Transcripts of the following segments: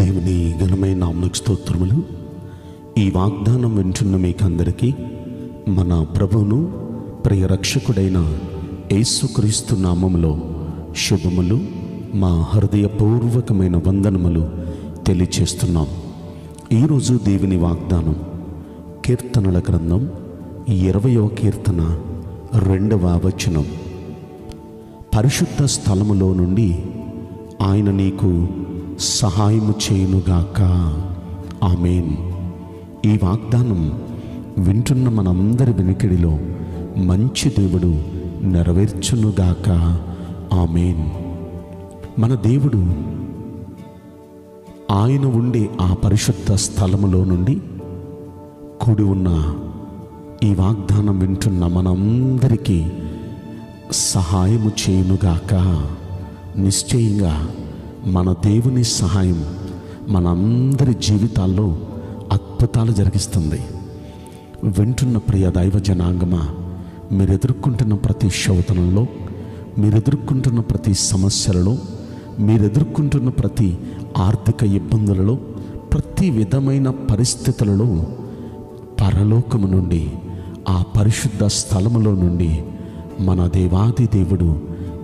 దేవుని ఘనమైన నామమునకు స్తోత్రములు. ఈ వాగ్దానం వింటున్న మీకందరికీ మన ప్రభువును ప్రియ రక్షకుడైన యేసుక్రీస్తు నామములో శుభములు, మా హృదయపూర్వకమైన వందనములు తెలియచేస్తున్నాం. ఈరోజు దేవుని వాగ్దానం కీర్తనల గ్రంథం 20వ కీర్తన 2వ వచనం. పరిశుద్ధ స్థలములో నుండి ఆయన నీకు సహాయము చేయునుగాక. ఆమేన్. ఈ వాగ్దానం వింటున్న మనందరి వెనుకడిలో మంచి దేవుడు నెరవేర్చునుగాక. ఆమేన్. మన దేవుడు ఆయన ఉండే ఆ పరిశుద్ధ స్థలములో నుండి కూడి ఉన్న ఈ వాగ్దానం వింటున్న మనందరికీ సహాయము చేయునుగాక. నిశ్చయంగా మన దేవుని సహాయం మనందరి జీవితాల్లో అద్భుతాలు జరిగిస్తుంది. వింటున్న ప్రియ దైవ జనాంగమా, మీరు ఎదుర్కొంటున్న ప్రతి శోధనలో, మీరు ఎదుర్కొంటున్న ప్రతి సమస్యలలో, మీరు ఎదుర్కొంటున్న ప్రతి ఆర్థిక ఇబ్బందులలో, ప్రతి విధమైన పరిస్థితులలో పరలోకము నుండి, ఆ పరిశుద్ధ స్థలములో నుండి మన దేవాది దేవుడు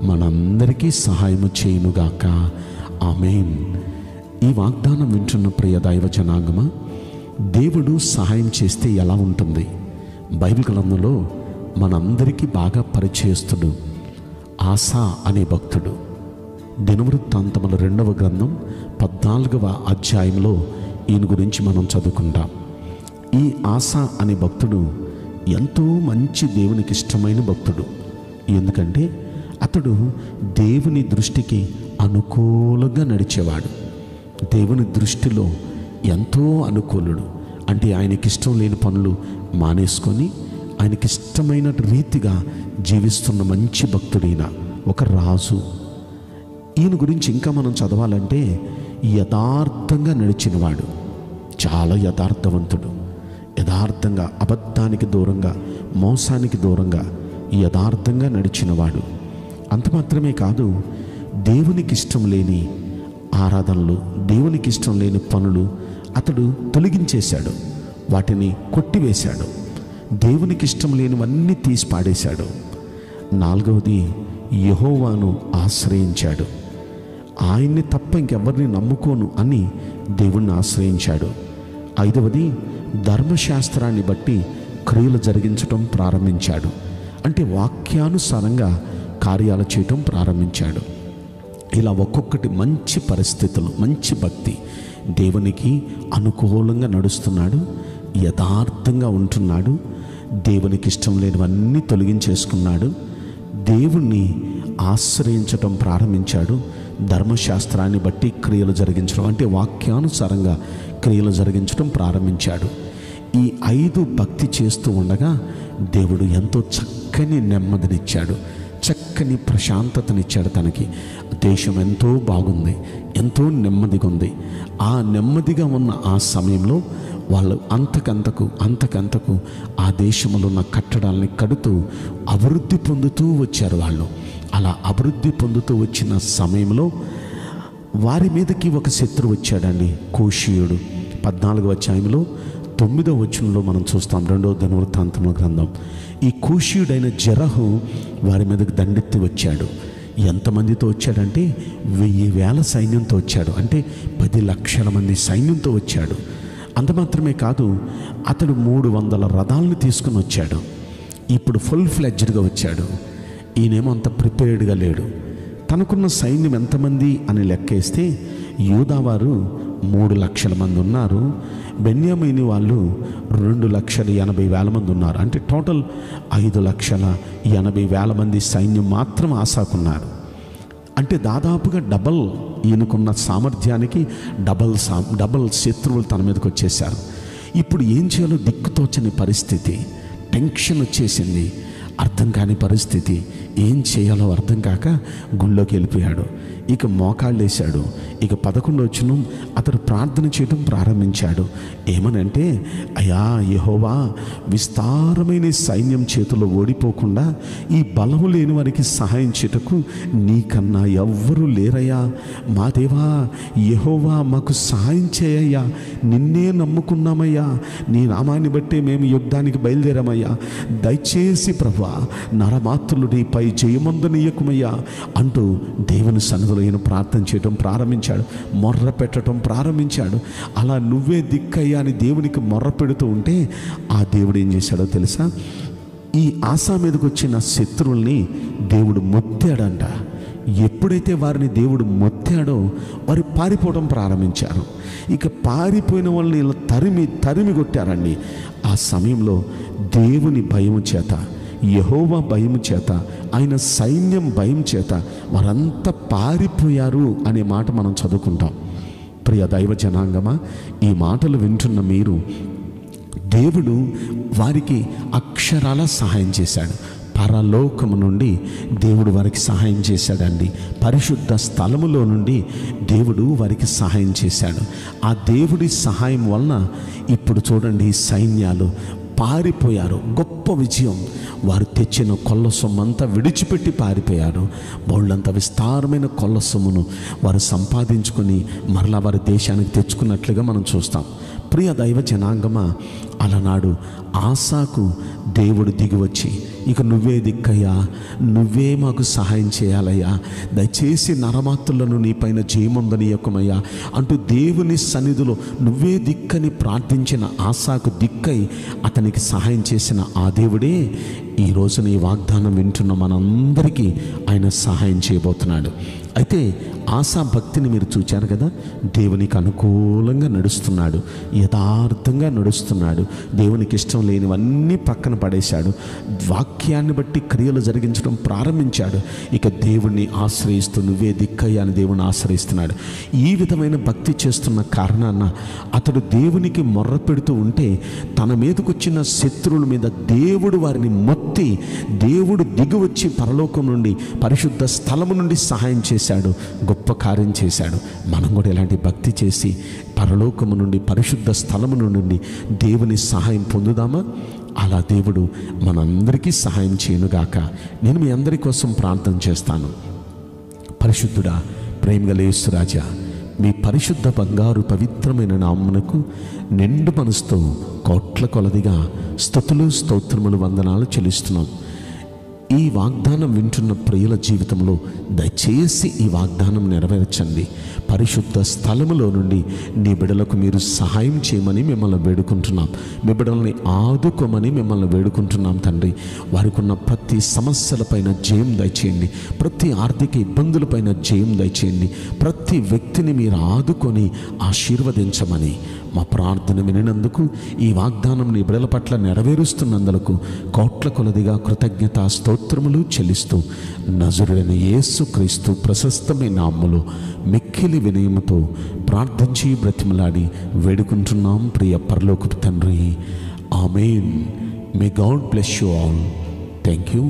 మనందరికీ సహాయము చేయునుగాక. ఆమేన్. ఈ వాగ్దానం వింటున్న ప్రియ దైవ జనాంగమా, దేవుడు సహాయం చేస్తే ఎలా ఉంటుంది? బైబిల్ గ్రంథంలో మనందరికీ బాగా పరిచయస్తుడు ఆసా అనే భక్తుడు. దినవృత్తాంతముల 2వ గ్రంథం 14వ అధ్యాయంలో ఈయన గురించి మనం చదువుకుంటాం. ఈ ఆసా అనే భక్తుడు ఎంతో మంచి దేవునికి ఇష్టమైన భక్తుడు. ఎందుకంటే అతడు దేవుని దృష్టికి అనుకూలంగా నడిచేవాడు. దేవుని దృష్టిలో ఎంతో అనుకూలుడు. అంటే ఆయనకిష్టం లేని పనులు మానేసుకొని ఆయనకిష్టమైన రీతిగా జీవిస్తున్న మంచి భక్తుడైన ఒక రాజు. ఈయన గురించి ఇంకా మనం చదవాలంటే యథార్థంగా నడిచినవాడు, చాలా యథార్థవంతుడు. యథార్థంగా, అబద్ధానికి దూరంగా, మోసానికి దూరంగా యథార్థంగా నడిచినవాడు. అంత మాత్రమే కాదు, దేవునికి ఇష్టం లేని ఆరాధనలు, దేవునికి ఇష్టం లేని పనులు అతడు తొలగించేశాడు, వాటిని కొట్టివేశాడు. దేవునికి ఇష్టం లేనివన్నీ తీసి పాడేశాడు. 4వది, యెహోవాను ఆశ్రయించాడు. ఆయన్ని తప్ప ఇంకెవరిని నమ్ముకోను అని దేవుణ్ణి ఆశ్రయించాడు. 5వది, ధర్మశాస్త్రాన్ని బట్టి క్రియలు జరిగించడం ప్రారంభించాడు. అంటే వాక్యానుసారంగా కార్యాలు చేయటం ప్రారంభించాడు. ఇలా ఒక్కొక్కటి మంచి పరిస్థితులు, మంచి భక్తి, దేవునికి అనుకూలంగా నడుస్తున్నాడు, యథార్థంగా ఉంటున్నాడు, దేవునికి ఇష్టం లేనివన్నీ తొలగించేసుకున్నాడు, దేవుణ్ణి ఆశ్రయించటం ప్రారంభించాడు, ధర్మశాస్త్రాన్ని బట్టి క్రియలు జరిగించడం అంటే వాక్యానుసారంగా క్రియలు జరిగించడం ప్రారంభించాడు. ఈ 5 భక్తి చేస్తూ ఉండగా దేవుడు ఎంతో చక్కని నెమ్మదినిచ్చాడు, చక్కని ప్రశాంతతనిచ్చాడు. తనకి దేశం ఎంతో బాగుంది, ఎంతో నెమ్మదిగా ఉంది. ఆ నెమ్మదిగా ఉన్న ఆ సమయంలో వాళ్ళు అంతకంతకు ఆ దేశంలో ఉన్న కట్టడాలని కడుతూ అభివృద్ధి పొందుతూ వచ్చారు. వాళ్ళు అలా అభివృద్ధి పొందుతూ వచ్చిన సమయంలో వారి మీదకి ఒక శత్రువు వచ్చాడండి, కూషీయుడు. 14వ అధ్యాయంలో 9వ వచనంలో మనం చూస్తాం, 2వ దినవృత్తాంతముల గ్రంథం. ఈ కూషీయుడైన జెరహు వారి మీదకి దండెత్తి వచ్చాడు. ఎంతమందితో వచ్చాడంటే 10,000 సైన్యంతో వచ్చాడు. అంటే 10 లక్షల మంది సైన్యంతో వచ్చాడు. అంత మాత్రమే కాదు, అతడు 300 రథాలను తీసుకుని వచ్చాడు. ఇప్పుడు ఫుల్ ఫ్లెడ్జ్డ్గా వచ్చాడు. ఈయనేమో అంత ప్రిపేర్డ్గా లేడు. తనకున్న సైన్యం ఎంతమంది అని లెక్కేస్తే యూదావారు 3 లక్షల మంది ఉన్నారు, బెన్యామీని వాళ్ళు 2,80,000 మంది ఉన్నారు. అంటే టోటల్ 5,80,000 మంది సైన్యం మాత్రం ఆసాకున్నారు. అంటే దాదాపుగా డబల్, ఈయనకున్న సామర్థ్యానికి డబల్ శత్రువులు తన మీదకి వచ్చేసారు. ఇప్పుడు ఏం చేయాలో దిక్కుతోచని పరిస్థితి, టెన్షన్ వచ్చేసింది, అర్థం కాని పరిస్థితి. ఏం చేయాలో అర్థం కాక గుళ్ళోకి వెళ్ళిపోయాడు. ఇక మోకాళ్ళేశాడు. ఇక 11వ వచనం, అతడు ప్రార్థన చేయడం ప్రారంభించాడు. ఏమనంటే, అయ్యా యెహోవా, విస్తారమైన సైన్యం చేతిలో ఓడిపోకుండా ఈ బలము లేని వారికి సహాయం చేయుటకు నీకన్నా ఎవ్వరూ లేరయ్యా. మా దేవా యెహోవా, మాకు సహాయం చేయయ్యా. నిన్నే నమ్ముకున్నామయ్యా. నీ నామాన్ని బట్టే మేము యుద్ధానికి బయలుదేరామయ్యా. దయచేసి ప్రభువా, నరమాత్రులు నీపై జయమందనీయకుమయ్యా అంటూ దేవుని సన్నిధిలో ఈయన ప్రార్థన చేయడం ప్రారంభించాడు. మొర్ర పెట్టడం ప్రారంభించాడు. అలా నువ్వే దిక్కయ్యా అని దేవునికి మొర్ర పెడుతూ ఉంటే ఆ దేవుడు ఏం చేశాడో తెలుసా? ఈ ఆసా మీదకి వచ్చిన శత్రువుల్ని దేవుడు మొత్తాడంట. ఎప్పుడైతే వారిని దేవుడు మొత్తాడో వారు పారిపోవడం ప్రారంభించారు. ఇక పారిపోయిన వాళ్ళని ఇలా తరిమి కొట్టారండి. ఆ సమయంలో దేవుని భయము చేత, యెహోవా భయం చేత, ఆయన సైన్యం భయం చేత వారంతా పారిపోయారు అనే మాట మనం చదువుకుంటాం. ప్రియ దైవ జనాంగమా, ఈ మాటలు వింటున్న మీరు, దేవుడు వారికి అక్షరాల సహాయం చేశాడు. పరలోకము నుండి దేవుడు వారికి సహాయం చేశాడండి. పరిశుద్ధ స్థలములో నుండి దేవుడు వారికి సహాయం చేశాడు. ఆ దేవుడి సహాయం వలన ఇప్పుడు చూడండి, సైన్యాలు పారిపోయారు. గొప్ప విజయం. వారు తెచ్చిన కొల్ల సొమ్మంతా విడిచిపెట్టి పారిపోయారు. బోళ్ళంత విస్తారమైన కొల్ల సొమ్మును వారు సంపాదించుకొని మరలా వారి దేశానికి తెచ్చుకున్నట్లుగా మనం చూస్తాం. ప్రియ దైవ జనాంగమా, అలనాడు ఆసాకు దేవుడు దిగివచ్చి, ఇక నువ్వే దిక్కయ్యా, నువ్వే మాకు సహాయం చేయాలయ్యా, దయచేసి నరమాత్రులను నీపైన జయమందనీయకమయ్యా అంటూ దేవుని సన్నిధిలో నువ్వే దిక్కని ప్రార్థించిన ఆసాకు దిక్కై అతనికి సహాయం చేసిన ఆ దేవుడే ఈ రోజున ఈ వాగ్దానం వింటున్న మనందరికీ ఆయన సహాయం చేయబోతున్నాడు. అయితే ఆసా భక్తిని మీరు చూచారు కదా. దేవునికి అనుకూలంగా నడుస్తున్నాడు, యథార్థంగా నడుస్తున్నాడు. దేవునికి ఇష్టం లేనివన్నీ పక్కన పడేశాడు. వాక్యాన్ని బట్టి క్రియలు జరిగించడం ప్రారంభించాడు. ఇక దేవుణ్ణి ఆశ్రయిస్తూ నువ్వే దిక్కయ్యా అని దేవుణ్ణి ఆశ్రయిస్తున్నాడు. ఈ విధమైన భక్తి చేస్తున్న కారణాన అతడు దేవునికి మొర్ర పెడుతూ ఉంటే తన మీదకు వచ్చిన శత్రువుల మీద దేవుడు వారిని మొత్తి, దేవుడు దిగివచ్చి పరలోకం నుండి, పరిశుద్ధ స్థలము నుండి సహాయం చేశాడు, గొప్ప కార్యం చేశాడు. మనం కూడా ఇలాంటి భక్తి చేసి పరలోకము నుండి, పరిశుద్ధ స్థలము నుండి దేవుని సహాయం పొందుదామా? అలా దేవుడు మనందరికీ సహాయం చేయనుగాక. నేను మీ అందరి కోసం ప్రార్థన చేస్తాను. పరిశుద్ధుడా, ప్రేమగల యేసు రాజా, మీ పరిశుద్ధ బంగారు పవిత్రమైన నామమునకు నిండు మనసుతో కోట్ల కొలదిగా స్తుతులు, స్తోత్రములు, వందనాలు చెల్లిస్తున్నాం. ఈ వాగ్దానం వింటున్న ప్రియుల జీవితంలో దయచేసి ఈ వాగ్దానం నెరవేర్చండి. పరిశుద్ధ స్థలములో నుండి నీ బిడ్డలకు మీరు సహాయం చేయమని మిమ్మల్ని వేడుకుంటున్నాం. మీ బిడ్డల్ని ఆదుకోమని మిమ్మల్ని వేడుకుంటున్నాం తండ్రి. వారికి ఉన్న ప్రతి సమస్యలపైన జయం దయచేయండి. ప్రతి ఆర్థిక ఇబ్బందులపైన జయం దయచేయండి. ప్రతి వ్యక్తిని మీరు ఆదుకొని ఆశీర్వదించమని మా ప్రార్థన వినినందుకు, ఈ వాగ్దానం నీ బిడ్డల పట్ల నెరవేరుస్తున్నందుకు కోట్ల కొలదిగా కృతజ్ఞత స్తోత్రములు చెల్లిస్తూ నజరుడైన యేసుక్రీస్తు ప్రశస్తమైన నామములో మిక్కిలి వినయముతో ప్రార్థించి బ్రతిమలాడి వేడుకుంటున్నాం ప్రియ పరలోకపు తండ్రి. Amen. May God bless you all. Thank you.